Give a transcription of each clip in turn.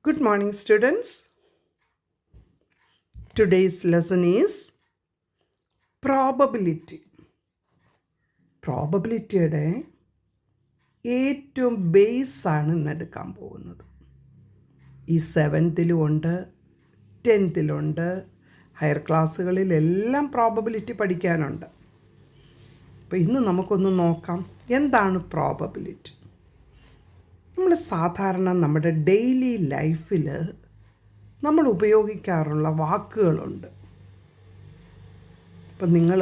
Good morning, students. Today's lesson is probability. പ്രോബബിലിറ്റിയുടെ ഏറ്റവും ബേസാണ് ഇന്ന് എടുക്കാൻ പോകുന്നത്. ഈ 7th ഉണ്ട്, 10th, ഹയർ ക്ലാസ്സുകളിലെല്ലാം പ്രോബബിലിറ്റി പഠിക്കാനുണ്ട്. അപ്പോൾ ഇന്ന് നമുക്കൊന്ന് നോക്കാം എന്താണ് പ്രോബബിലിറ്റി. നമ്മൾ സാധാരണ നമ്മുടെ ഡെയിലി ലൈഫിൽ നമ്മൾ ഉപയോഗിക്കാറുള്ള വാക്കുകളുണ്ട്. ഇപ്പം നിങ്ങൾ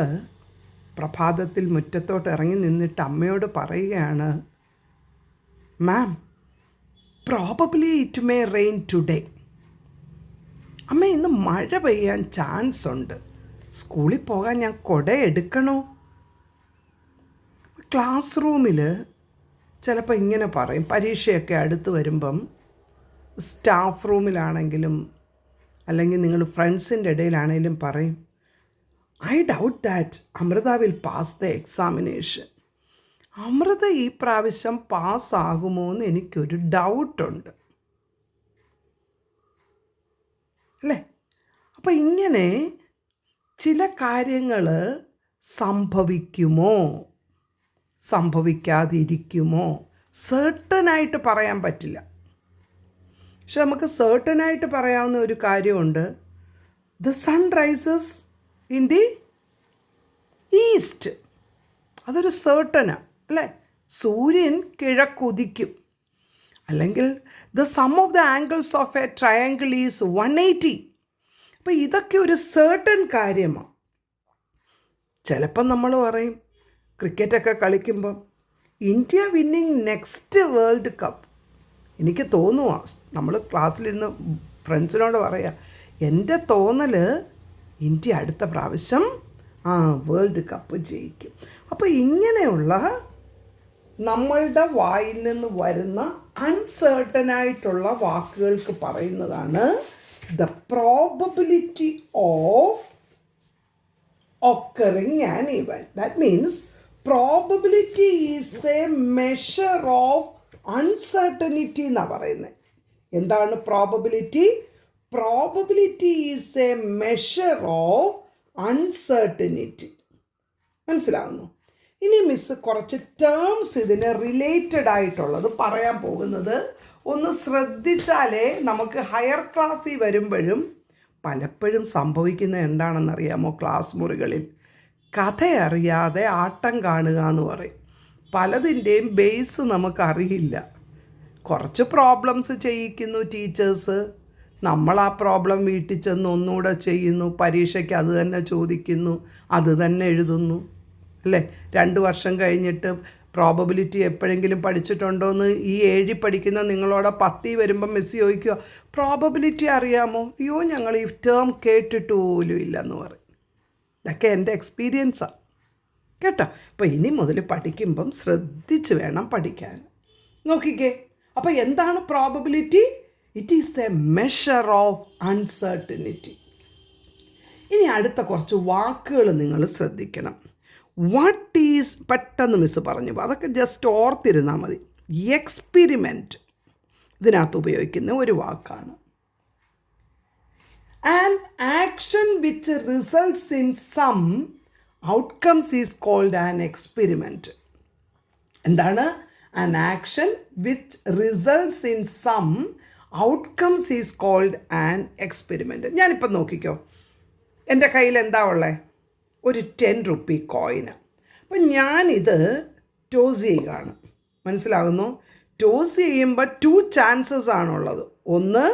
പ്രഭാതത്തിൽ മുറ്റത്തോട്ട് ഇറങ്ങി നിന്നിട്ട് അമ്മയോട് പറയുകയാണ്, mom probably it may rain today. അമ്മ ഇന്ന് മഴ പെയ്യാൻ ചാൻസ് ഉണ്ട്, സ്കൂളിൽ പോകാൻ ഞാൻ കുട എടുക്കണോ? ക്ലാസ് റൂമിൽ ചിലപ്പോൾ ഇങ്ങനെ പറയും, പരീക്ഷയൊക്കെ അടുത്ത് വരുമ്പം സ്റ്റാഫ് റൂമിലാണെങ്കിലും അല്ലെങ്കിൽ നിങ്ങൾ ഫ്രണ്ട്സിൻ്റെ ഇടയിലാണെങ്കിലും പറയും, I doubt that Amrita will pass the examination. Amrita ഈ പ്രാവശ്യം പാസ്സാകുമോ എന്ന് എനിക്കൊരു ഡൗട്ടുണ്ട് അല്ലേ. അപ്പോൾ ഇങ്ങനെ ചില കാര്യങ്ങൾ സംഭവിക്കുമോ സംഭവിക്കാതിരിക്കുമോ സർട്ടനായിട്ട് പറയാൻ പറ്റില്ല. പക്ഷെ നമുക്ക് സർട്ടനായിട്ട് പറയാവുന്ന ഒരു കാര്യമുണ്ട്, the sun rises in the east. അതൊരു സർട്ടനാണ് അല്ലേ. സൂര്യൻ കിഴക്കുദിക്കും. അല്ലെങ്കിൽ the sum of the angles of a triangle is 180. അപ്പോൾ ഇതൊക്കെ ഒരു സർട്ടൻ കാര്യമാണ്. ചിലപ്പം നമ്മൾ പറയും, ക്രിക്കറ്റൊക്കെ കളിക്കുമ്പം India winning next world cup. എനിക്ക് തോന്നുക, നമ്മൾ ക്ലാസ്സിലിരുന്ന് ഫ്രണ്ട്സിനോട് പറയുക, എൻ്റെ തോന്നൽ ഇന്ത്യ അടുത്ത പ്രാവശ്യം വേൾഡ് കപ്പ് ജയിക്കും. അപ്പോൾ ഇങ്ങനെയുള്ള നമ്മളുടെ വായിൽ നിന്ന് വരുന്ന അൺസർട്ടനായിട്ടുള്ള വാക്കുകൾക്ക് പറയുന്നതാണ് the probability of occurring an event. That means probability is a measure of uncertainty എന്നാ പറയുന്നത്. എന്താണ് probability? Probability is A measure of uncertainty. മനസ്സിലാവുന്നു? ഇനി മിസ് കുറച്ച് ടേംസ് ഇതിന് റിലേറ്റഡ് ആയിട്ടുള്ളത് പറയാൻ പോകുന്നത്. ഒന്ന് ശ്രദ്ധിച്ചാലേ നമുക്ക് ഹയർ ക്ലാസ്സിൽ വരുമ്പോഴും പലപ്പോഴും സംഭവിക്കുന്നത് എന്താണെന്നറിയാമോ? ക്ലാസ് മുറികളിൽ കഥയറിയാതെ ആട്ടം കാണുക എന്ന് പറയും. പലതിൻ്റെയും ബേസ് നമുക്കറിയില്ല. കുറച്ച് പ്രോബ്ലംസ് ചെയ്യിക്കുന്നു ടീച്ചേഴ്സ്, നമ്മൾ ആ പ്രോബ്ലം വീട്ടിൽ ചെന്ന് ഒന്നുകൂടെ ചെയ്യുന്നു, പരീക്ഷയ്ക്ക് അത് തന്നെ ചോദിക്കുന്നു, അത് തന്നെ എഴുതുന്നു അല്ലേ. 2 വർഷം കഴിഞ്ഞിട്ട് പ്രോബബിലിറ്റി എപ്പോഴെങ്കിലും പഠിച്ചിട്ടുണ്ടോയെന്ന് ഈ 7 പഠിക്കുന്ന നിങ്ങളോട് 10 വരുമ്പം മിസ് ചോദിക്കുക, പ്രോബബിലിറ്റി അറിയാമോ? അയ്യോ ഞങ്ങൾ ഈ ടേം കേട്ടിട്ട് പോലും ഇല്ലെന്ന് പറയും. ഇതൊക്കെ എൻ്റെ എക്സ്പീരിയൻസാണ് കേട്ടോ. അപ്പോൾ ഇനി മുതൽ പഠിക്കുമ്പം ശ്രദ്ധിച്ച് വേണം പഠിക്കാൻ. നോക്കിക്കേ, അപ്പോൾ എന്താണ് probability? It is A measure of uncertainty. ഇനി അടുത്ത കുറച്ച് വാക്കുകൾ നിങ്ങൾ ശ്രദ്ധിക്കണം. വാട്ട് ഈസ്, പെട്ടെന്ന് മിസ് പറഞ്ഞു, അതൊക്കെ ജസ്റ്റ് ഓർത്തിരുന്നാൽ മതി. എക്സ്പെരിമെൻറ്റ് ഇതിനകത്ത് ഉപയോഗിക്കുന്ന ഒരു വാക്കാണ്. An action which results in some outcomes is called an experiment. എന്താണ്? An action which results in some outcomes is called an experiment. ഞാനിപ്പം നോക്കിക്കോ, എൻ്റെ കയ്യിൽ എന്താ ഉള്ളത്? ഒരു 10 രൂപ കോയിന്. അപ്പം ഞാനിത് ടോസ് ചെയ്യുകയാണ്. മനസ്സിലാകുന്നു? ടോസ് ചെയ്യുമ്പോൾ 2 ചാൻസസ് ആണുള്ളത്. ഒന്ന്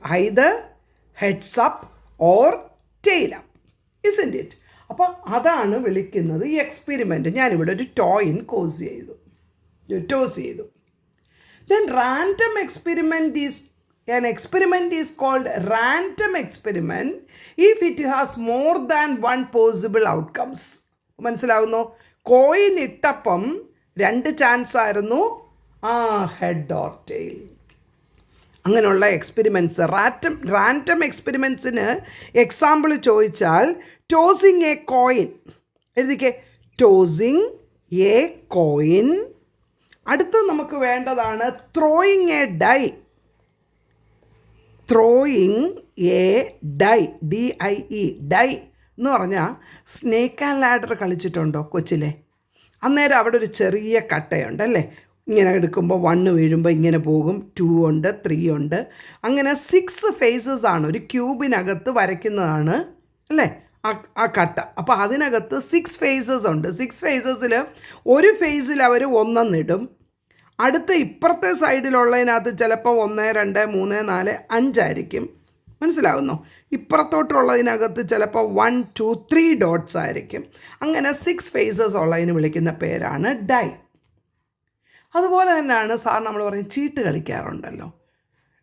either heads up or tail up, isn't it? അപ്പോൾ അതാണ് വിളിക്കുന്നത് ഈ എക്സ്പെരിമെൻറ്റ്. ഞാനിവിടെ ഒരു ടോസ് ചെയ്തു. Then random experiment is an experiment is called random experiment if it has more than one possible outcomes. മനസ്സിലാവുന്നോ? കോയിൻ ഇട്ടപ്പം 2 ചാൻസ് ആയിരുന്നു, ഹെഡ് ഓർ ടെയിൽ. അങ്ങനെയുള്ള എക്സ്പെരിമെൻറ്റ്സ്, റാൻഡം എക്സ്പെരിമെൻറ്റ്സിന് എക്സാമ്പിൾ ചോദിച്ചാൽ ടോസിങ് എ കോയിൻ എഴുതിക്കേ, ടോസിങ് എ കോയിൻ. അടുത്ത് നമുക്ക് വേണ്ടതാണ് throwing a die. Throwing a die, DIE, die എന്ന് പറഞ്ഞാൽ സ്നേക്ക് ആൻഡ് ലാഡർ കളിച്ചിട്ടുണ്ടോ കൊച്ചിലെ? അന്നേരം അവിടെ ഒരു ചെറിയ കട്ടയുണ്ടല്ലേ, ഇങ്ങനെ എടുക്കുമ്പോൾ 1 വീഴുമ്പോൾ ഇങ്ങനെ പോകും, 2 ഉണ്ട്, 3 ഉണ്ട്, അങ്ങനെ 6 ഫേസസ് ആണ് ഒരു ക്യൂബിനകത്ത് വരയ്ക്കുന്നതാണ് അല്ലേ ആ കട്ട. അപ്പോൾ അതിനകത്ത് 6 ഫേസസ് ഉണ്ട്. 6 ഫേസസിൽ ഒരു ഫേസിൽ അവർ 1 ഇടും, അടുത്ത ഇപ്പുറത്തെ സൈഡിലുള്ളതിനകത്ത് ചിലപ്പോൾ 1, 2, 3, 4, 5 ആയിരിക്കും. മനസ്സിലാകുന്നോ? ഇപ്പുറത്തോട്ടുള്ളതിനകത്ത് ചിലപ്പോൾ 1, 2, 3 ഡോട്ട്സ് ആയിരിക്കും. അങ്ങനെ 6 ഫേസസ് ഉള്ളതിന് വിളിക്കുന്ന പേരാണ് ഡൈ. അതുപോലെ തന്നെയാണ് സാർ നമ്മൾ പറയും ചീട്ട് കളിക്കാറുണ്ടല്ലോ.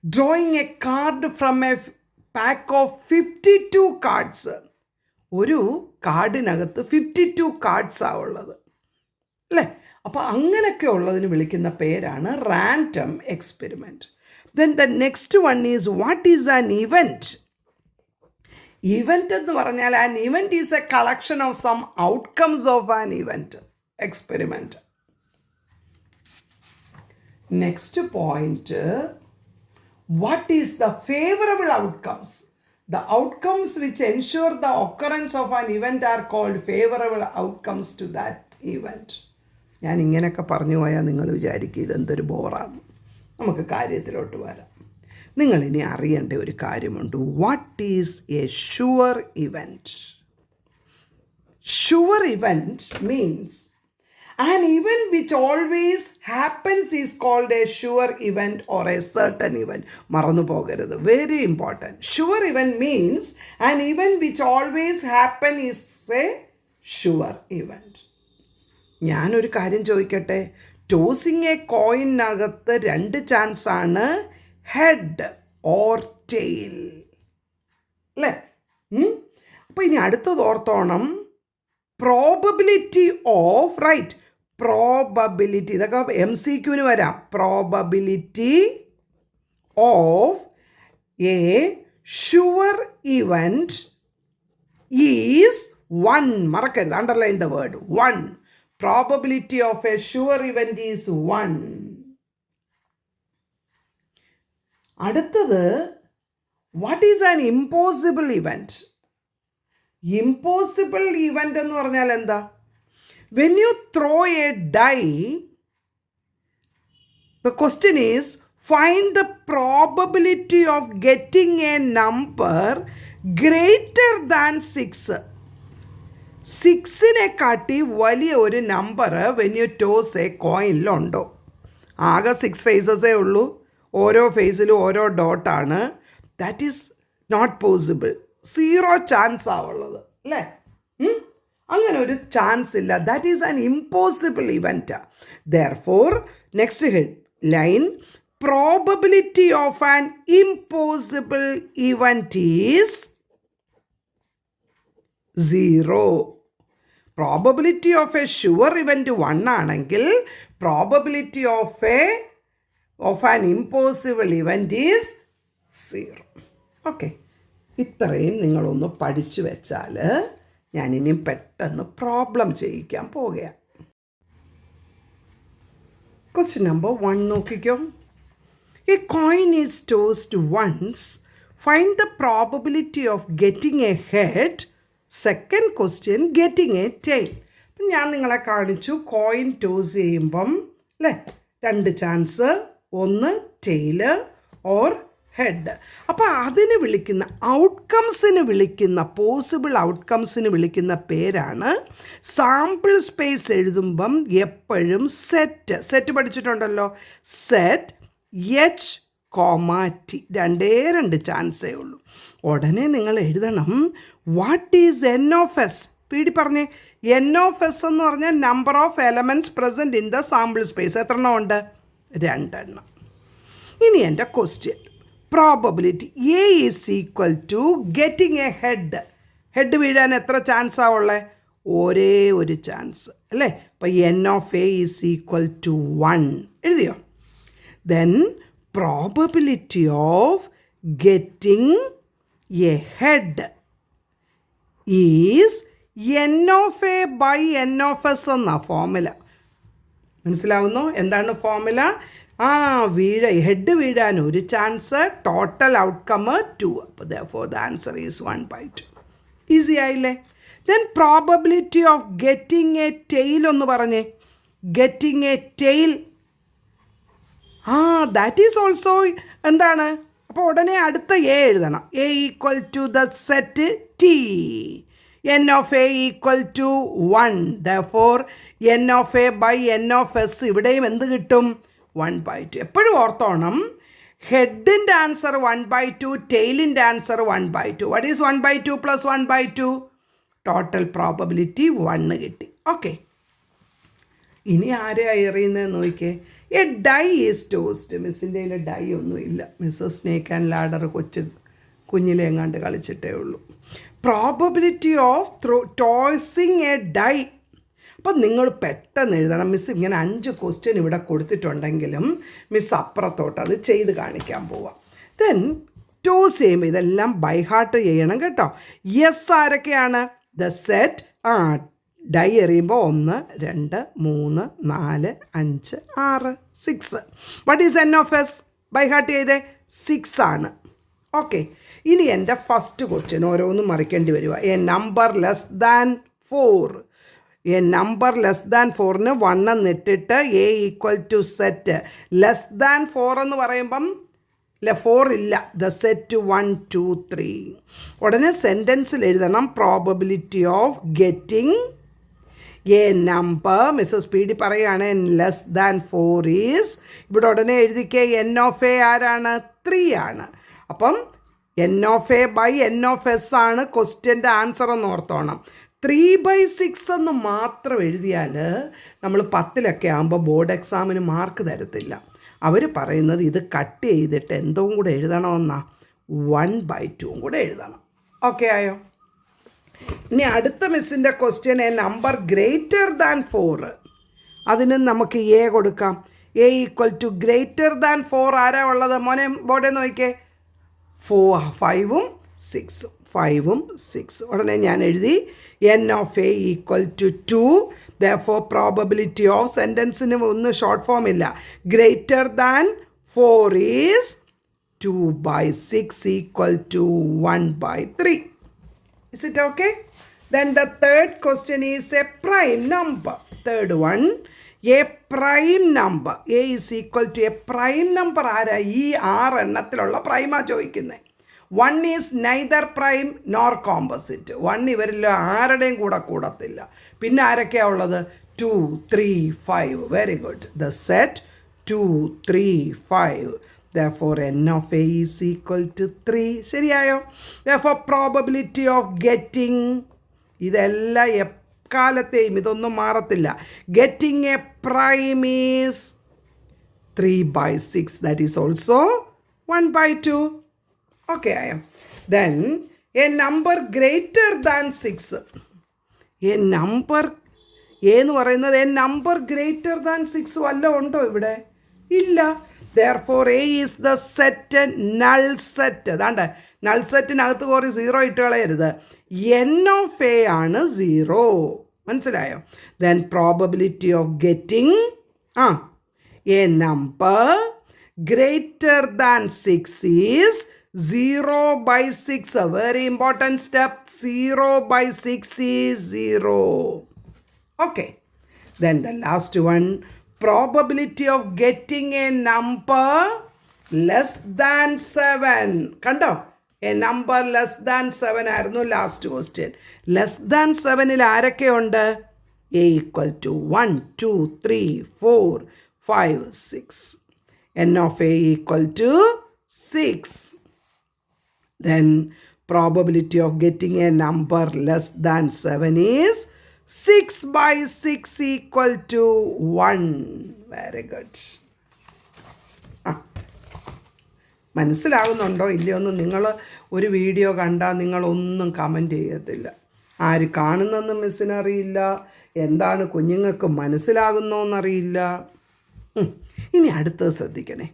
Drawing a card from a pack of 52 cards. ഒരു കാർഡിനകത്ത് 52 കാർഡ്സാണ് ഉള്ളത് അല്ലേ? അപ്പോൾ അങ്ങനെയൊക്കെ ഉള്ളതിന് വിളിക്കുന്ന പേരാണ് random experiment. Then the next one is what is an event? Event എന്ന് പറഞ്ഞാൽ an event is a collection of some outcomes of an event experiment. Next point, what is the favorable outcomes? The outcomes which ensure the occurrence of an event are called favorable outcomes to that event. ഞാൻ ഇങ്ങനെയൊക്കെ പറഞ്ഞു പോയാൽ നിങ്ങൾ വിചാരിക്കും ഇതെന്തൊരു ബോറാണ്. നമുക്ക് കാര്യത്തിലോട്ട് വരാം. നിങ്ങളിനി അറിയേണ്ട ഒരു കാര്യമുണ്ട്. What is A sure event? Sure event means an event which always happens is called a sure event or a certain event. മറന്നു പോകരുത്, very important. Sure event means an event which always happen is a sure event. ഞാനൊരു കാര്യം ചോദിക്കട്ടെ, tossing a കോയിനകത്ത് 2 ചാൻസാണ്, head or tail അല്ലേ? അപ്പോൾ ഇനി അടുത്തത് ഓർത്തോണം, പ്രോബബിലിറ്റി ഓഫ്, റൈറ്റ്, പ്രോബബിലിറ്റി, ഇതൊക്കെ MCQന് വരാം. Probability of a sure event is 1. മറക്കരുത്, underline the word 1. Probability of a sure event is 1. അടുത്തത്, what is an impossible event? Impossible event എന്ന് പറഞ്ഞാൽ എന്താ? When you throw a die, the question is find the probability of getting a number greater than 6. 6നെ കാട്ടി വലിയ ഒരു number when you toss a കോയിനിലുണ്ടോ? ആകെ 6 ഫേസസേ ഉള്ളൂ, ഓരോ ഫേസിലും ഓരോ ഡോട്ടാണ്. That is not possible. 0 ചാൻസാണ് ഉള്ളത് അല്ലേ? അങ്ങനെ ഒരു ചാൻസ് ഇല്ല. That is an impossible event. Therefore next headline, probability of an impossible event is 0. Probability of a sure event 1 ആണെങ്കിൽ probability of an impossible event is 0. Okay, ഇത്രയും നിങ്ങളൊന്ന് പഠിച്ചു വെച്ചാൽ ഞാനിനി പെട്ടെന്ന് പ്രോബ്ലം ചെയ്യിക്കാൻ പോവുകയാണ്. ക്വസ്റ്റ്യൻ നമ്പർ 1 നോക്കിക്കോ. A coin is tossed once, find the probability of getting a head. Second question, getting a tail. അപ്പം ഞാൻ നിങ്ങളെ കാണിച്ചു, കോയിൻ ടോസ് ചെയ്യുമ്പം അല്ലേ 2 ചാൻസ്, 1 ടെയില് ഓർ ഹെഡ്. അപ്പോൾ അതിന് വിളിക്കുന്ന ഔട്ട്കംസിന് വിളിക്കുന്ന, പോസിബിൾ ഔട്ട്കംസിന് വിളിക്കുന്ന പേരാണ്, സാമ്പിൾ സ്പേസ് എഴുതുമ്പം എപ്പോഴും സെറ്റ് പഠിച്ചിട്ടുണ്ടല്ലോ, സെറ്റ് H, T. 2 ചാൻസേ ഉള്ളൂ. ഉടനെ നിങ്ങൾ എഴുതണം what is N of S. PT പറഞ്ഞേ, N ഓഫ് എസ് എന്ന് പറഞ്ഞാൽ number of elements present in the sample space. എത്ര എണ്ണം ഉണ്ട്? 2. ഇനി എൻ്റെ question, probability A is equal to getting a head. Head വീഴാൻ എത്ര ചാൻസാണ് ഉള്ളത്? ഒരേ ഒരു ചാൻസ് അല്ലേ? അപ്പോൾ N of A is equal to 1 എഴുതിയോ? Then probability of getting a head is N of A by N of S എന്ന formula. മനസ്സിലാവുന്നു? എന്താണ് ഫോർമുല? ഹെഡ് വീഴാൻ ഒരു ചാൻസ്, ടോട്ടൽ ഔട്ട്കം 2. അപ്പോൾ therefore the answer is 1/2. Easy ആയില്ലേ? Then probability of getting a tail ഒന്ന് പറഞ്ഞേ. Getting a tail, that is also എന്താണ്? അപ്പോൾ ഉടനെ അടുത്ത എ എഴുതണം. A equal to the set T, n of a equal to 1. Therefore n of a by n of s ഇവിടെയും എന്ത് കിട്ടും? 1/2. എപ്പോഴും ഓർത്തോണം, ഹെഡിൻ്റെ ആൻസർ 1/2, ടെയിലിൻ്റെ answer 1/2. What is 1/2 plus 1/2? Total probability 1 കിട്ടി. ഓക്കെ, ഇനി ആരെയാ എറിയുന്നത് നോക്കിക്കേ. A die is tossed. മിസ്സിൻ്റെ കയ്യിൽ ഡൈ ഒന്നുമില്ല. മിസ്സ് സ്നേക്ക് ആൻഡ് ലാഡർ കുഞ്ഞിലെ എങ്ങാണ്ട് കളിച്ചിട്ടേ ഉള്ളൂ. Probability of tossing a die. അപ്പം നിങ്ങൾ പെട്ടെന്ന് എഴുതണം. മിസ് ഇങ്ങനെ 5 ക്വസ്റ്റ്യൻ ഇവിടെ കൊടുത്തിട്ടുണ്ടെങ്കിലും മിസ് അപ്പുറത്തോട്ട് അത് ചെയ്ത് കാണിക്കാൻ പോവാം. ദെൻ ടോസ് ചെയ്യുമ്പോൾ ഇതെല്ലാം ബൈ ഹാർട്ട് ചെയ്യണം കേട്ടോ. യെസ് ആരൊക്കെയാണ്? ദ സെറ്റ് ഡൈ എറിയുമ്പോൾ 1 2 3 4 5 6 6. What is n of s? By heart ചെയ്തേ 6 ആണ്. ഓക്കെ, ഇനി എൻ്റെ ഫസ്റ്റ് ക്വസ്റ്റ്യൻ ഓരോന്നും മറിക്കേണ്ടി വരിക. A number less than 4. A number less than 4ന് 1 എന്നിട്ടിട്ട് A equal to set less than 4 എന്ന് പറയുമ്പം 4 ഇല്ല. The set 1 2 3. ഉടനെ സെൻറ്റൻസിൽ എഴുതണം probability of getting a number. Mrs P D പറയുകയാണ് ലെസ് ദാൻ 4 ഈസ്, ഇവിടെ ഉടനെ എഴുതിക്കേ n of a ആരാണ്? 3 ആണ്. അപ്പം n of a by n of s ആണ് ക്വസ്റ്റ്യൻ്റെ ആൻസർ എന്ന് ഓർത്തോണം. 3/6 എന്ന് മാത്രം എഴുതിയാൽ നമ്മൾ 10ലൊക്കെ ആകുമ്പോൾ ബോർഡ് എക്സാമിന് മാർക്ക് തരത്തില്ല. അവർ പറയുന്നത് ഇത് കട്ട് ചെയ്തിട്ട് എന്തോം കൂടെ എഴുതണമെന്നാ, 1/2 കൂടെ എഴുതണം. ഓക്കെ ആയോ? ഇനി അടുത്ത മിസ്സിൻ്റെ question a number greater than 4. അതിന് നമുക്ക് എ കൊടുക്കാം. A equal to greater than 4 ആരാ ഉള്ളത്? മോനെ ബോർഡേ നോക്കിക്കേ. 5ഉം 6ഉം 5ഉം 6. ഉടനെ ഞാൻ എഴുതി n of a equal to 2. Therefore probability of സെൻറ്റൻസിന് ഒന്നും ഷോർട്ട് ഫോം ഇല്ല. Greater than 4 is 2/6 equal to 1/3. Is it okay? Then the third question is a prime number. Third one, a prime number. A is equal to a prime number ആരാ? ഈ 6 എണ്ണത്തിലുള്ള പ്രൈമാ ചോദിക്കുന്നത്. 1 is neither prime nor composite. 1 ഇവരിൽ ആരുടെയും കൂടെ കൂടത്തില്ല. പിന്നെ ആരൊക്കെയാണ് ഉള്ളത്? 2 3 5. Very good. The set 2 3 5. Therefore n of a is equal to 3. ശരിയായോ? Therefore probability of getting, ഇതെല്ലാം എക്കാലത്തെയും ഇതൊന്നും മാറത്തില്ല. Getting a prime is 3/6. That is also 1/2. Okay, I am. Then a number greater than 6. A number എന്ന് പറയുന്നത് a number greater than 6 വല്ലതും ഉണ്ടോ ഇവിടെ? ഇല്ല. Therefore a is the set null set. അതാണ്ട് null setനകത്ത് കുറേ 0 ഇട്ട് കളയരുത്. n of a ആണ് 0. മനസ്സിലായോ? Then probability of getting a number greater than 6 is 0/6. A very important step. 0/6 is 0. Okay. Then the last one, probability of getting a number less than 7. കണ്ടോ? A number less than 7 ആയിരുന്നു last question. Less than 7ൽ ആരൊക്കെയുണ്ട്? A equal to 1 2 3 4 5 6. n of a equal to 6. Then probability of getting a number less than 7 is 6/6 equal to 1. Very good. മനസ്സിലാകുന്നുണ്ടോ ഇല്ലയോന്ന്? നിങ്ങൾ ഒരു video കണ്ടാൽ നിങ്ങളൊന്നും comment ചെയ്യത്തില്ല. ആര് കാണുന്നെന്ന് മിസ്സിനറിയില്ല, എന്താണ് കുഞ്ഞുങ്ങൾക്ക് മനസ്സിലാകുന്നോന്നറിയില്ല. ഇനി അടുത്തത് ശ്രദ്ധിക്കണേ.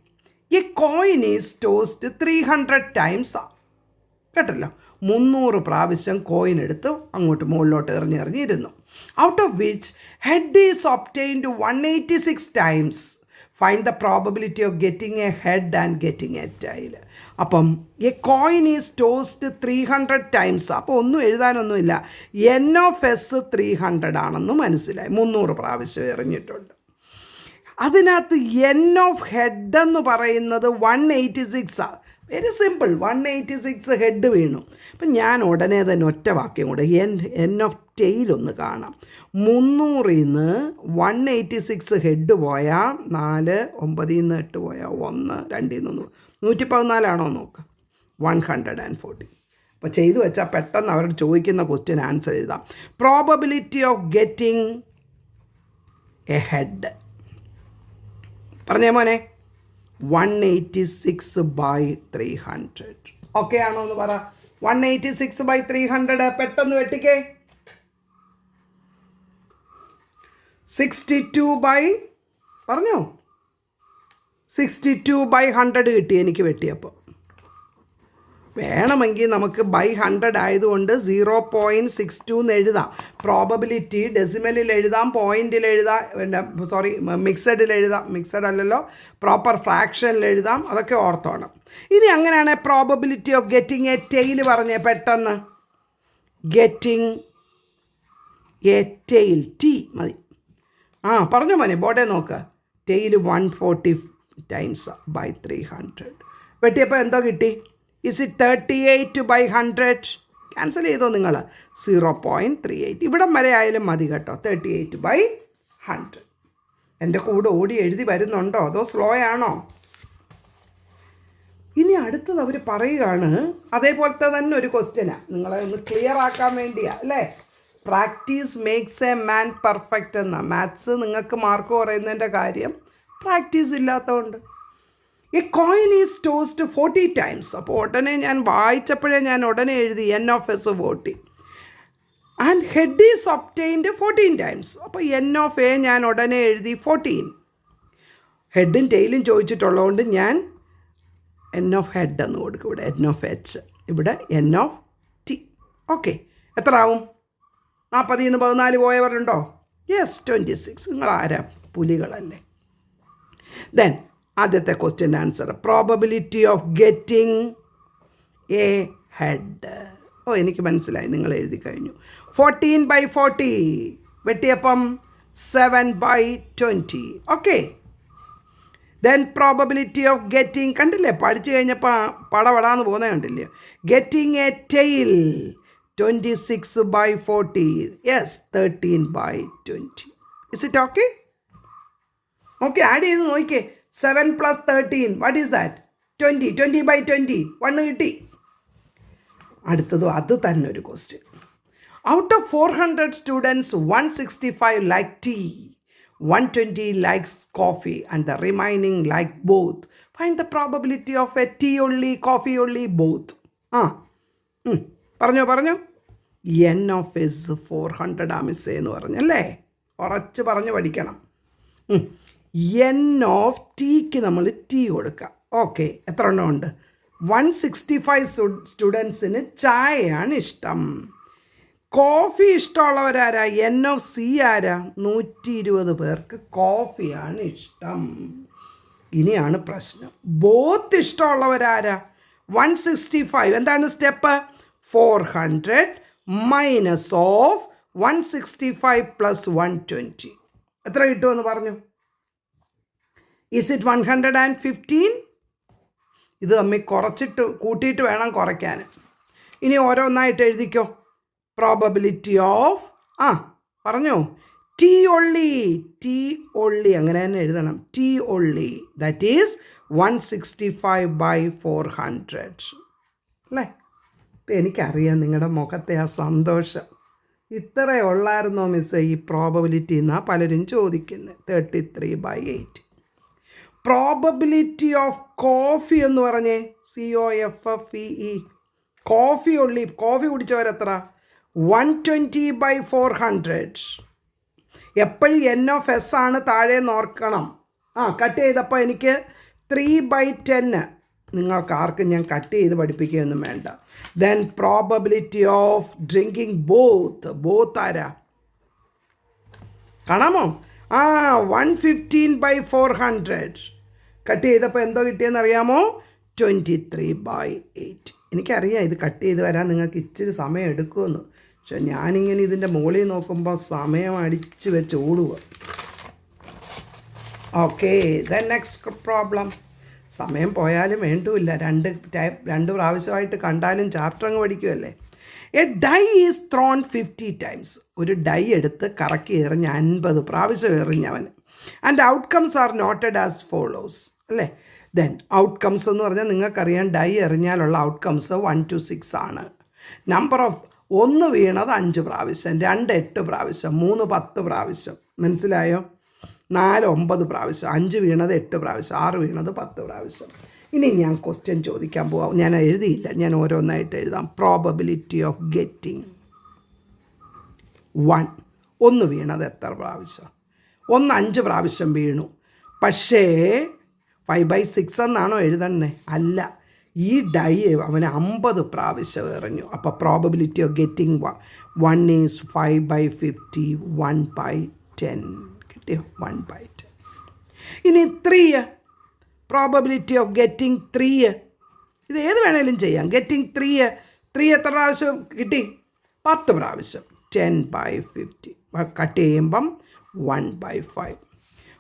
A coin is tossed 300 times. കേട്ടല്ലോ, 300 പ്രാവശ്യം കോയിൻ എടുത്ത് അങ്ങോട്ട് മുകളിലോട്ട് എറിഞ്ഞിരുന്നു. Out of which head is obtained 186 times find the probability of getting a head and getting a tail. അപ്പം a coin is tossed 300 times. അപ്പോൾ ഒന്നും എഴുതാനൊന്നുമില്ല. എൻ ഓഫ് എസ് 300 ആണെന്ന് മനസ്സിലായി. 300 പ്രാവശ്യം എറിഞ്ഞിട്ടുണ്ട്. അതിനകത്ത് എൻ ഓഫ് ഹെഡ് എന്ന് പറയുന്നത് 186 വെരി സിമ്പിൾ. 186 ഹെഡ് വീണു. അപ്പം ഞാൻ ഉടനെ തന്നെ ഒറ്റ വാക്യം കൂടെ എൻ ഓഫ് ടെയിലൊന്ന് കാണാം. 300 നിന്ന് 186 ഹെഡ് പോയാൽ 4, 9 നിന്ന് 8 പോയാൽ 1, 2 നിന്ന് 114 നോക്ക്. 140. അപ്പോൾ ചെയ്തു വെച്ചാൽ പെട്ടെന്ന് അവരോട് ചോദിക്കുന്ന ക്വസ്റ്റ്യൻ ആൻസർ എഴുതാം. Probability of getting a head പറഞ്ഞേ മോനെ. 186/300. ഓക്കെ ആണോ എന്ന് പറ. 186/300 പെട്ടെന്ന് വെട്ടിക്കേ. 62 പറഞ്ഞോ 62/100 കിട്ടി എനിക്ക് വെട്ടിയപ്പോൾ. വേണമെങ്കിൽ നമുക്ക് ബൈ 100 ആയതുകൊണ്ട് 0.62 എന്ന് എഴുതാം. പ്രോബബിലിറ്റി ഡെസിമലിൽ എഴുതാം, പോയിൻറ്റിൽ എഴുതാം, സോറി മിക്സഡിൽ എഴുതാം. മിക്സഡ് അല്ലല്ലോ, പ്രോപ്പർ ഫ്രാക്ഷനിൽ എഴുതാം. അതൊക്കെ ഓർത്തോണം. ഇനി അങ്ങനെയാണ് probability of getting a tail പറഞ്ഞേ പെട്ടെന്ന്. ഗെറ്റിംഗ് എ ടെയിൽ ടി മതി. പറഞ്ഞോ മോനെ, ബോർഡേ നോക്ക്. ടെയിൽ 140 times/300 വെട്ടിയപ്പോൾ എന്തോ കിട്ടി? Is it 38/100? ക്യാൻസൽ ചെയ്തോ നിങ്ങൾ. 0.38. ഇവിടം വരെ ആയാലും മതി കേട്ടോ. 38/100. എൻ്റെ കൂടെ ഓടി എഴുതി വരുന്നുണ്ടോ അതോ സ്ലോ ആണോ? ഇനി അടുത്തത് അവർ പറയുകയാണ്, അതേപോലത്തെ തന്നെ ഒരു ക്വസ്റ്റ്യനാണ്, നിങ്ങളെ ഒന്ന് ക്ലിയർ ആക്കാൻ വേണ്ടിയാണ് അല്ലേ. Practice makes a man perfect എന്ന. മാത്സ് നിങ്ങൾക്ക് മാർക്ക് കുറയുന്നതിൻ്റെ കാര്യം പ്രാക്ടീസ് ഇല്ലാത്തതുകൊണ്ട്. A coin is tossed 40 times. അപ്പോൾ ഉടനെ ഞാൻ വായിച്ചപ്പോഴേ ഞാൻ ഉടനെ എഴുതി N of S 40 and head is obtained 14 times. അപ്പോൾ എൻ ഓഫ് എ ഞാൻ ഉടനെ എഴുതി 14. ഹെഡും ടെയിലും ചോദിച്ചിട്ടുള്ളതുകൊണ്ട് ഞാൻ എൻ ഓഫ് ഹെഡ് എന്ന് കൊടുക്കും. ഇവിടെ എൻ ഓഫ് എച്ച്, ഇവിടെ എൻ ഓഫ് ടി. ഓക്കെ, എത്ര ആവും? 40 നിന്ന് 14 പോയവരുണ്ടോ? യെസ്, 26. നിങ്ങൾ ആരാ? പുലികളല്ലേ. ദെൻ ആദ്യത്തെ question answer, probability of getting a head. എനിക്ക് മനസ്സിലായി, നിങ്ങൾ എഴുതി കഴിഞ്ഞു. 14/40 വെട്ടിയപ്പം 7/20. Okay, then probability of getting, കണ്ടില്ലേ പഠിച്ചു കഴിഞ്ഞപ്പോൾ പടപടാന്ന് പോകുന്നത് കണ്ടില്ലേ. Getting a tail 26/40. Yes, 13/20. Is it okay? Okay, add ചെയ്ത് നോക്കിക്കേ. 7 + 13 വാട്ട് ഈസ് ദാറ്റ്? 20. 20/20 1 കിട്ടി. അടുത്തതും അത് തന്നെ ഒരു question. Out of 400 students 165 like tea, 120 likes coffee and the remaining like both. Find the probability of a tea only, coffee only, both. പറഞ്ഞോ. N of S 400 miss എന്ന് പറഞ്ഞല്ലേ. ഉറച്ച് പറഞ്ഞ് പഠിക്കണം. എൻ ഓഫ് ടീക്ക് നമ്മൾ ടി കൊടുക്കുക. ഓക്കെ, എത്ര എണ്ണം ഉണ്ട്? 165 സ്റ്റുഡൻസിന് ചായയാണ് ഇഷ്ടം. കോഫി ഇഷ്ടമുള്ളവരാരാ? എൻ ഓഫ് സി ആരാ? 120 പേർക്ക് കോഫിയാണ് ഇഷ്ടം. ഇനിയാണ് പ്രശ്നം. ബോത്ത് ഇഷ്ടമുള്ളവരാരാ? 165. എന്താണ് സ്റ്റെപ്പ്? 400 minus of 165 + 120. എത്ര കിട്ടുമെന്ന് പറഞ്ഞു? Is it 115? ഇത് തമ്മിൽ കുറച്ചിട്ട് കൂട്ടിയിട്ട് വേണം കുറയ്ക്കാൻ. ഇനി ഓരോന്നായിട്ട് എഴുതിക്കോ. പ്രോബബിലിറ്റി ഓഫ് പറഞ്ഞോ ടി ഒള്ളി അങ്ങനെ തന്നെ എഴുതണം. ടി ഒള്ളി ദാറ്റ് ഈസ് 165/400 അല്ലേ. ഇപ്പം എനിക്കറിയാം നിങ്ങളുടെ മുഖത്തെ ആ സന്തോഷം. ഇത്രയേ ഉള്ളായിരുന്നോ മിസ്സേ ഈ പ്രോബബിലിറ്റി എന്നാണ് പലരും ചോദിക്കുന്നത്. 33/8. പ്രോബബിലിറ്റി ഓഫ് കോഫി എന്ന് പറഞ്ഞേ, COFFE. കോഫി ഉള്ളി, കോഫി കുടിച്ചവരെത്ര? 120/400. എപ്പോഴും എൻ ഓഫ് എസ് ആണ് താഴെ നോർക്കണം. കട്ട് ചെയ്തപ്പോൾ എനിക്ക് 3/10. നിങ്ങൾക്ക് ആർക്കും ഞാൻ കട്ട് ചെയ്ത് പഠിപ്പിക്കുകയൊന്നും വേണ്ട. Then probability of drinking both ആരാ കാണാമോ? 115/400 കട്ട് ചെയ്തപ്പോൾ എന്തോ കിട്ടിയെന്ന് അറിയാമോ? 23/8. എനിക്കറിയാം ഇത് കട്ട് ചെയ്ത് വരാൻ നിങ്ങൾക്ക് ഇച്ചിരി സമയം എടുക്കുമെന്ന്. പക്ഷെ ഞാനിങ്ങനെ ഇതിൻ്റെ മുകളിൽ നോക്കുമ്പോൾ സമയം അടിച്ച് വെച്ച് ഓടുക. Okay, then next problem. സമയം പോയാലും വേണ്ടുമില്ല, രണ്ട് പ്രാവശ്യമായിട്ട് കണ്ടാലും ചാപ്റ്റർ അങ്ങ് പഠിക്കുമല്ലേ. A die is thrown 50 times. ഒരു ഡൈ എടുത്ത് കറക്കി എറിഞ്ഞ് 50 പ്രാവശ്യം എറിഞ്ഞവൻ. And outcomes are noted as follows, അല്ലേ. ദെൻ ഔട്ട്കംസ് എന്ന് പറഞ്ഞാൽ നിങ്ങൾക്കറിയാം ഡൈ എറിഞ്ഞാലുള്ള ഔട്ട്കംസ് 1 to 6 ആണ്. നമ്പർ ഓഫ് 1 വീണത് 5 പ്രാവശ്യം, 2 8 പ്രാവശ്യം, 3 10 പ്രാവശ്യം, മനസ്സിലായോ? 4 9 പ്രാവശ്യം, 5 വീണത് 8 പ്രാവശ്യം, 6 വീണത് 10 പ്രാവശ്യം. ഇനി ഞാൻ ക്വസ്റ്റ്യൻ ചോദിക്കാൻ പോവാം. ഞാൻ എഴുതിയില്ല, ഞാൻ ഓരോന്നായിട്ട് എഴുതാം. പ്രോബബിലിറ്റി ഓഫ് ഗെറ്റിംഗ് 1 വീണത് എത്ര പ്രാവശ്യം? 5 പ്രാവശ്യം വീണു. പക്ഷേ 5/6 എന്നാണോ എഴുതണേ? അല്ല, ഈ ഡൈ അവന് 50 പ്രാവശ്യം എറിഞ്ഞു. അപ്പോൾ പ്രോബബിലിറ്റി ഓഫ് ഗെറ്റിംഗ് 1 ഈസ് 5/50, 1/10. കിട്ടിയോ? 1/10. ഇനി 3, പ്രോബബിലിറ്റി ഓഫ് ഗെറ്റിംഗ് 3. ഇത് ഏത് വേണേലും ചെയ്യാം. ഗെറ്റിംഗ് 3 എത്ര പ്രാവശ്യം കിട്ടി? 10 പ്രാവശ്യം, 10/50. കട്ട് ചെയ്യുമ്പം 1/5.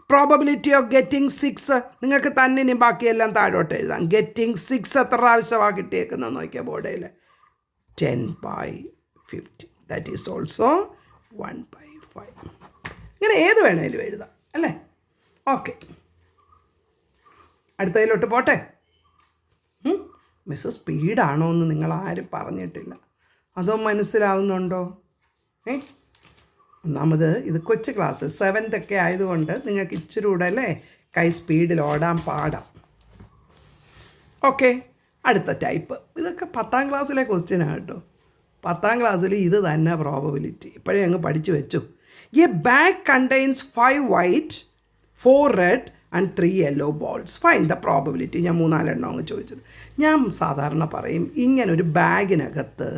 പ്രോബബിലിറ്റി ഓഫ് ഗെറ്റിംഗ് 6, നിങ്ങൾക്ക് തന്നെ ബാക്കിയെല്ലാം താഴോട്ട് എഴുതാം. ഗെറ്റിംഗ് 6 എത്ര പ്രാവശ്യമാണ് കിട്ടിയേക്കുന്നത് നോക്കിയാൽ ബോർഡിൽ? 10/50. That is also 1/5. ഇങ്ങനെ ഏത് വേണേലും എഴുതാം, അല്ലേ. ഓക്കെ, അടുത്തതിലോട്ട് പോട്ടെ. മിസ് സ്പീഡാണോ എന്ന് നിങ്ങൾ ആരും പറഞ്ഞിട്ടില്ല. അതോ മനസ്സിലാവുന്നുണ്ടോ? ഒന്നാമത് ഇത് കൊച്ചു ക്ലാസ് 7th ഒക്കെ ആയതുകൊണ്ട് നിങ്ങൾക്ക് ഇച്ചിരി കൂടെ അല്ലേ കൈ സ്പീഡിൽ ഓടാൻ പാടാം. ഓക്കെ, അടുത്ത ടൈപ്പ്. ഇതൊക്കെ 10th ക്ലാസ്സിലെ ക്വസ്റ്റ്യനാണ് കേട്ടോ. 10th ക്ലാസ്സിൽ ഇത് തന്നെ പ്രോബബിലിറ്റി. ഇപ്പോഴേ അങ്ങ് പഠിച്ചു വെച്ചു. A bag contains 5 white, 4 red and 3 yellow balls. Find the probability. ഞാൻ 3-4 എണ്ണം അങ്ങ് ചോദിച്ചത്. ഞാൻ സാധാരണ പറയും, ഇങ്ങനൊരു ബാഗിനകത്ത്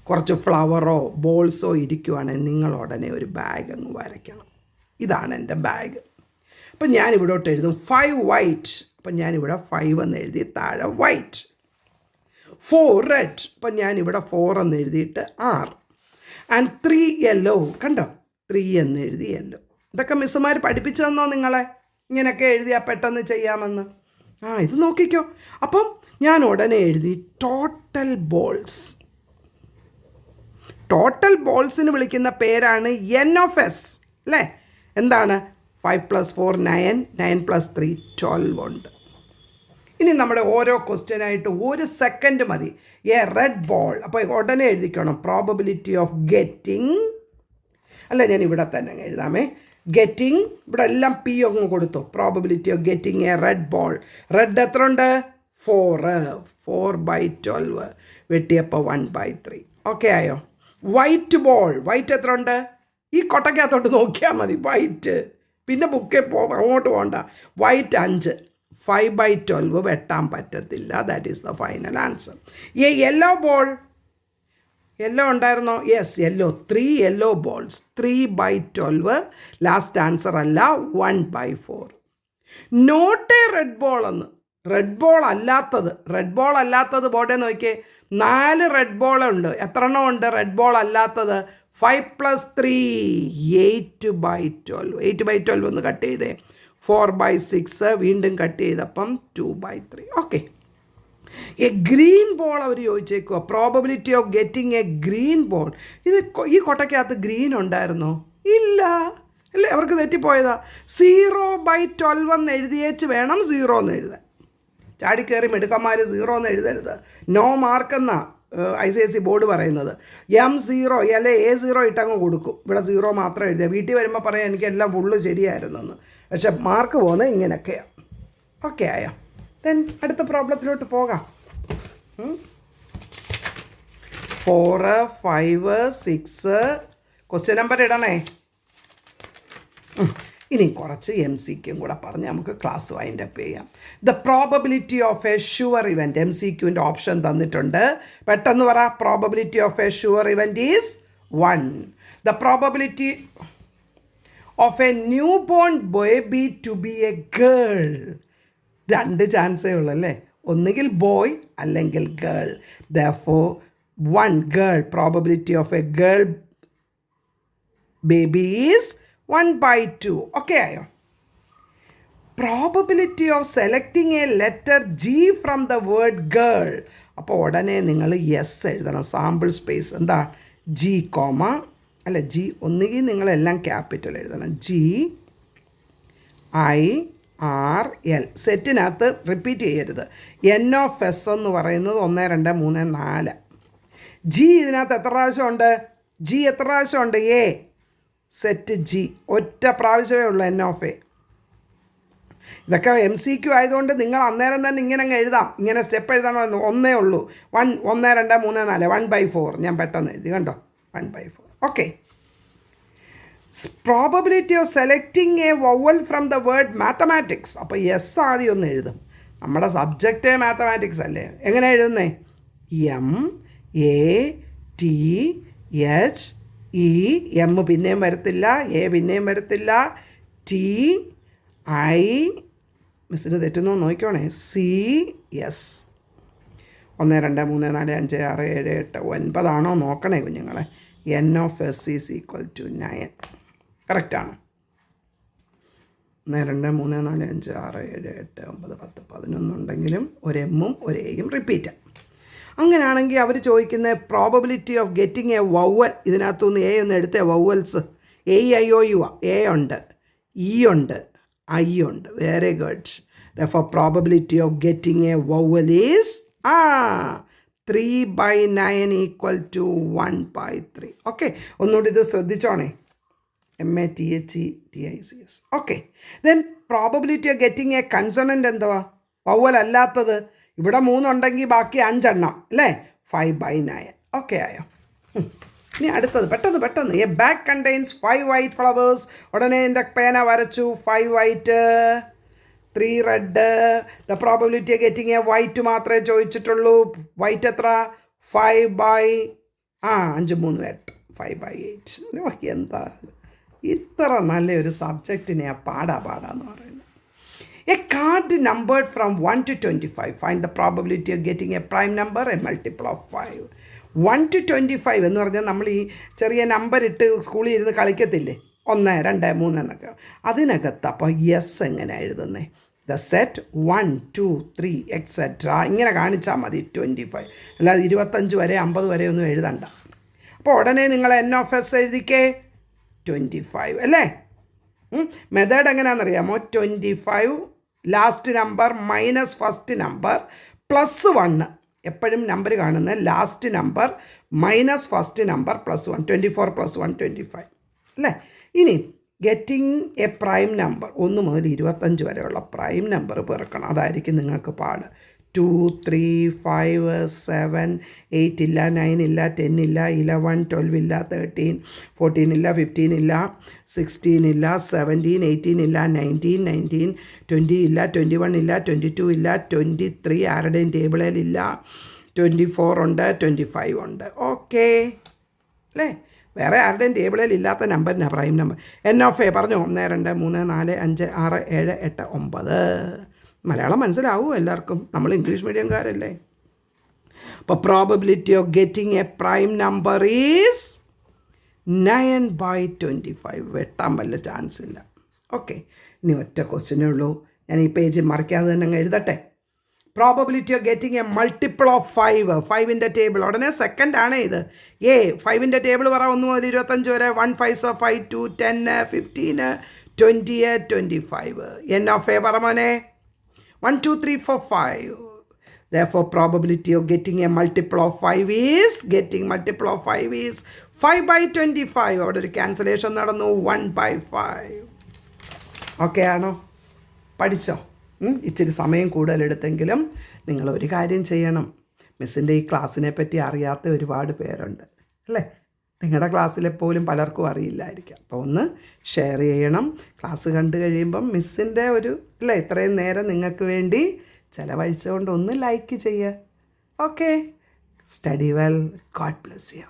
കുറച്ച് ഫ്ലവറോ ബോൾസോ ഇരിക്കുവാണെങ്കിൽ നിങ്ങൾ ഉടനെ ഒരു ബാഗ് അങ്ങ് വരയ്ക്കണം. ഇതാണ് എൻ്റെ ബാഗ്. അപ്പം ഞാനിവിടോട്ട് എഴുതും 5 white. അപ്പം ഞാനിവിടെ 5 എന്ന് എഴുതി താഴെ white. 4 red. അപ്പം ഞാനിവിടെ 4 എന്ന് എഴുതിയിട്ട് R. And 3 yellow. കണ്ടോ? 3 എന്ന് എഴുതി യെല്ലോ. ഇതൊക്കെ മിസ്സുമാർ പഠിപ്പിച്ചു തന്നോ നിങ്ങളെ? ഇങ്ങനെയൊക്കെ എഴുതിയാൽ പെട്ടെന്ന് ചെയ്യാമെന്ന്. ഇത് നോക്കിക്കോ. അപ്പം ഞാൻ ഉടനെ എഴുതി ടോട്ടൽ ബോൾസ്. ടോട്ടൽ ബോൾസിന് വിളിക്കുന്ന പേരാണ് NOS, അല്ലേ. എന്താണ്? 5 + 4 9, 9 + 3 12 ഉണ്ട്. ഇനി നമ്മുടെ ഓരോ ക്വസ്റ്റ്യനായിട്ട് 1 സെക്കൻഡ് മതി. A red ball. അപ്പോൾ ഉടനെ എഴുതിക്കണം പ്രോബബിലിറ്റി ഓഫ് ഗെറ്റിംഗ്. അല്ല, ഞാൻ ഇവിടെ തന്നെ എഴുതാമേ. ഗെറ്റിംഗ്, ഇവിടെ എല്ലാം P അങ്ങ് കൊടുത്തു. Probability of getting A red ball. Red എത്ര ഉണ്ട്? 4/12 വെട്ടിയപ്പോൾ 1/3. ഓക്കെ ആയോ? White ball. വൈറ്റ് എത്ര ഉണ്ട്? ഈ കൊട്ടയ്ക്കകത്തോട്ട് നോക്കിയാൽ മതി. വൈറ്റ്, പിന്നെ ബുക്കിൽ അങ്ങോട്ട് പോകണ്ട. വൈറ്റ് 5. 5/12 വെട്ടാൻ പറ്റത്തില്ല. That is the final answer. ഈ യെല്ലോ ബോൾ, യെല്ലോ ഉണ്ടായിരുന്നോ? Yes, yellow. 3 yellow balls. 3/12 last answer അല്ല, 1/4. നോട്ട് എ റെഡ് ബോൾ എന്ന്. റെഡ് ബോൾ അല്ലാത്തത് ബോർഡേ നോക്കിയേ. 4 റെഡ് ബോൾ ഉണ്ട്. എത്ര എണ്ണം ഉണ്ട് റെഡ് ബോൾ അല്ലാത്തത്? 5 + 3 8/12. 8/12 ഒന്ന് കട്ട് ചെയ്തേ. 4/6 വീണ്ടും കട്ട് ചെയ്തപ്പം 2/3. ഓക്കെ. എ ഗ്രീൻ ബോൾ അവർ ചോദിച്ചേക്കുക. Probability of getting a green ball. ഈ കൊട്ടയ്ക്കകത്ത് ഗ്രീൻ ഉണ്ടായിരുന്നോ? ഇല്ല, അല്ലേ. അവർക്ക് തെറ്റിപ്പോയതാ. 0/12 എന്ന് എഴുതിയേച്ച് വേണം 0 എന്ന് എഴുതാൻ. ചാടിക്കയറി മെടുക്കന്മാർ 0 എന്ന് എഴുതരുത്. നോ മാർക്കെന്നാ ICSE ബോർഡ് പറയുന്നത്. M0 അല്ലെ A0 ഇട്ടങ്ങ് കൊടുക്കും. ഇവിടെ 0 മാത്രം എഴുതിയ. വീട്ടിൽ വരുമ്പോൾ പറയാം എനിക്കെല്ലാം ഫുള്ള് ശരിയായിരുന്നെന്ന്. പക്ഷെ മാർക്ക് പോകുന്നത് ഇങ്ങനെയൊക്കെയാണ്. ഓക്കെ ആയോ? ദെൻ അടുത്ത പ്രോബ്ലത്തിലോട്ട് പോകാം. 4 5 6 ക്വസ്റ്റ്യൻ നമ്പർ ഇടണേ. ഇനി കുറച്ച് MCQ കൂടെ പറഞ്ഞ് നമുക്ക് ക്ലാസ് വൈൻഡ് അപ്പ് ചെയ്യാം. The probability of a sure event. MCQൻ്റെ ഓപ്ഷൻ തന്നിട്ടുണ്ട്. പെട്ടെന്ന് പറ. Probability of a sure event is 1. The probability of a new born baby to be a girl. രണ്ട് ചാൻസേ ഉള്ളൂ അല്ലേ, ഒന്നുകിൽ ബോയ് അല്ലെങ്കിൽ girl. Therefore one girl, probability of a girl baby is 1/2. Okay ആയോ? Probability of selecting a letter G from the word girl. അപ്പോൾ ഉടനെ നിങ്ങൾ യെസ് എഴുതണം. സാമ്പിൾ സ്പേസ് എന്താ? ജി കോമ അല്ല ജി, ഒന്നുകിൽ നിങ്ങളെല്ലാം ക്യാപിറ്റൽ എഴുതണം. GIRL. സെറ്റിനകത്ത് റിപ്പീറ്റ് ചെയ്യരുത്. NOF എന്ന് പറയുന്നത് 1 2 3 4. ജി ഇതിനകത്ത് എത്ര പ്രാവശ്യമുണ്ട്? ജി എത്ര പ്രാവശ്യമുണ്ട്? എ സെറ്റ് ജി ഒറ്റ പ്രാവശ്യമേ ഉള്ളൂ NOF. ഇതൊക്കെ MCQ ആയതുകൊണ്ട് നിങ്ങൾ അന്നേരം തന്നെ ഇങ്ങനെ അങ്ങ് എഴുതാം. ഇങ്ങനെ സ്റ്റെപ്പ് എഴുതണമെന്ന് ഒന്നേ ഉള്ളൂ. 1 1 2 3 4 1/4. ഞാൻ പെട്ടെന്ന് എഴുതി കണ്ടോ, 1/4. Okay. Probability of selecting A vowel from the word mathematics. അപ്പോൾ യെസ് ആദ്യം ഒന്ന് എഴുതും. നമ്മുടെ സബ്ജക്റ്റ് മാത്തമാറ്റിക്സ് അല്ലേ. എങ്ങനെ എഴുതുന്നേ? MATHE. എം പിന്നെയും വരത്തില്ല, എ പിന്നെയും വരത്തില്ല. TI മിസ്സിന് തെറ്റുന്നോ നോക്കിക്കോണേ. CS. 1 2 3 4 5 6 7 8 9 ആണോ നോക്കണേ കുഞ്ഞുങ്ങളെ. NOF is equal to 9. കറക്റ്റാണ്. 1 2 3 4 5 6 7 8 9 10 11 ഉണ്ടെങ്കിലും ഒരു എമ്മും ഒരു എയും റിപ്പീറ്റ്. അങ്ങനെയാണെങ്കിൽ അവർ ചോദിക്കുന്ന probability of getting A vowel. ഇതിനകത്തുനിന്ന് എ ഒന്ന് എടുത്തേ. Vowels AIOU. എ ഉണ്ട്, ഇ ഉണ്ട്, ഐ ഉണ്ട്. Very good. Therefore probability of getting a vowel is 3/9 equal to 1/3. Okay, ഒന്നുകൂടി ഇത് ശ്രദ്ധിച്ചോണേ. MATHETICS. Okay. Then probability of getting A consonant എന്തുവാ? Vowel അല്ലാത്തത്. ഇവിടെ 3 ഉണ്ടെങ്കിൽ ബാക്കി 5 എണ്ണം അല്ലേ? 5/9. ഓക്കെ ആയോ? ഇനി അടുത്തത് പെട്ടെന്ന്. A bag contains 5 white flowers. ഉടനെ എൻ്റെ പേന വരച്ചു. 5 white 3 red. The probability of getting A white മാത്രമേ ചോദിച്ചിട്ടുള്ളൂ. വൈറ്റ് എത്ര? 5/5 3 8 5/8. എന്താ ഇത്ര നല്ലൊരു സബ്ജക്റ്റിനെ പാടാന്ന് പറയുന്നത്. A card numbered from 1 to 25. Find the probability of getting A prime number A multiple of 5. 1 to 25 എന്ന് പറഞ്ഞാൽ നമ്മൾ ഈ ചെറിയ നമ്പർ ഇട്ട് സ്കൂളിൽ ഇരുന്ന് കളിക്കത്തില്ലേ, 1 2 3 എന്നൊക്കെ. അതിനകത്ത് അപ്പോൾ യെസ് എങ്ങനെ എഴുതുന്നേ? ദ സെറ്റ് 1 2 3 എക്സെട്ര ഇങ്ങനെ കാണിച്ചാൽ മതി. 25 അല്ലാതെ 25 വരെ 50 വരെ ഒന്നും എഴുതണ്ട. അപ്പോൾ ഉടനെ നിങ്ങൾ NOF എഴുതിക്കേ 25 അല്ലേ. മെത്തേഡ് എങ്ങനെയാണെന്നറിയാമോ? 25 last number minus first number +1. എപ്പോഴും നമ്പർ കാണുന്ന last number minus first number +1. 24 + 1 25 അല്ലേ. ഇനി ഗെറ്റിംഗ് എ പ്രൈം നമ്പർ 1 മുതൽ 25 വരെയുള്ള പ്രൈം നമ്പർ പെറുക്കണം. അതായിരിക്കും നിങ്ങൾക്ക് പാട്. 2 3 5 7 8 ഇല്ല, 9 ഇല്ല, 10 ഇല്ല, 11 12 ഇല്ല, 13 14 ഇല്ല, 15 ഇല്ല, 16 ഇല്ല, 17 18 ഇല്ല, 19 20 ഇല്ല, 21 ഇല്ല, 22 ഇല്ല, 23 ആരുടെയും ടേബിളിലില്ല, 24 ഉണ്ട്, 25 ഉണ്ട്. ഓക്കെ അല്ലേ. വേറെ ആരുടെയും ടേബിളിൽ ഇല്ലാത്ത നമ്പറിനാണ് പ്രൈം നമ്പർ. NOF പറഞ്ഞു. 1 2 3 4 5 6 7 8 9. മലയാളം മനസ്സിലാവുമോ എല്ലാവർക്കും? നമ്മൾ ഇംഗ്ലീഷ് മീഡിയംകാരല്ലേ. അപ്പോൾ probability of getting A prime number is 9/25. വെട്ടാൻ വല്ല ചാൻസ് ഇല്ല. ഓക്കെ, ഇനി ഒറ്റ ക്വസ്റ്റ്യനേ ഉള്ളൂ. ഞാൻ ഈ പേജ് മറിക്കാതെ തന്നെ അങ്ങ് എഴുതട്ടെ. Probability of getting a multiple of 5. 5ൻ്റെ ടേബിൾ ഉടനെ സെക്കൻഡ് ആണ് ഇത്. 5ൻ്റെ ടേബിൾ പറ. 1 മുതൽ 25 വരെ. 1 5 5 2 10 15 20 25. NOF പറ മോനെ. 1 2 3 4 5. Therefore probability of getting a multiple of 5 is 5/25. അവിടെ ഒരു ക്യാൻസലേഷൻ നടന്നു. 1/5. ഓക്കെ ആണോ? പഠിച്ചോ? ഇച്ചിരി സമയം കൂടുതലെടുത്തെങ്കിലും നിങ്ങളൊരു കാര്യം ചെയ്യണം. മിസ്സിൻ്റെ ഈ ക്ലാസ്സിനെ പറ്റി അറിയാത്ത ഒരുപാട് പേരുണ്ട് അല്ലേ. നിങ്ങളുടെ ക്ലാസ്സിലെപ്പോലും പലർക്കും അറിയില്ലായിരിക്കാം. അപ്പോൾ ഒന്ന് ഷെയർ ചെയ്യണം. ക്ലാസ് കണ്ടു കഴിയുമ്പം മിസ്സിൻ്റെ ഒരു അല്ലേ ഇത്രയും നേരം നിങ്ങൾക്ക് വേണ്ടി ചിലവഴിച്ചുകൊണ്ട് ഒന്ന് ലൈക്ക് ചെയ്യുക. Okay, study well. God bless you.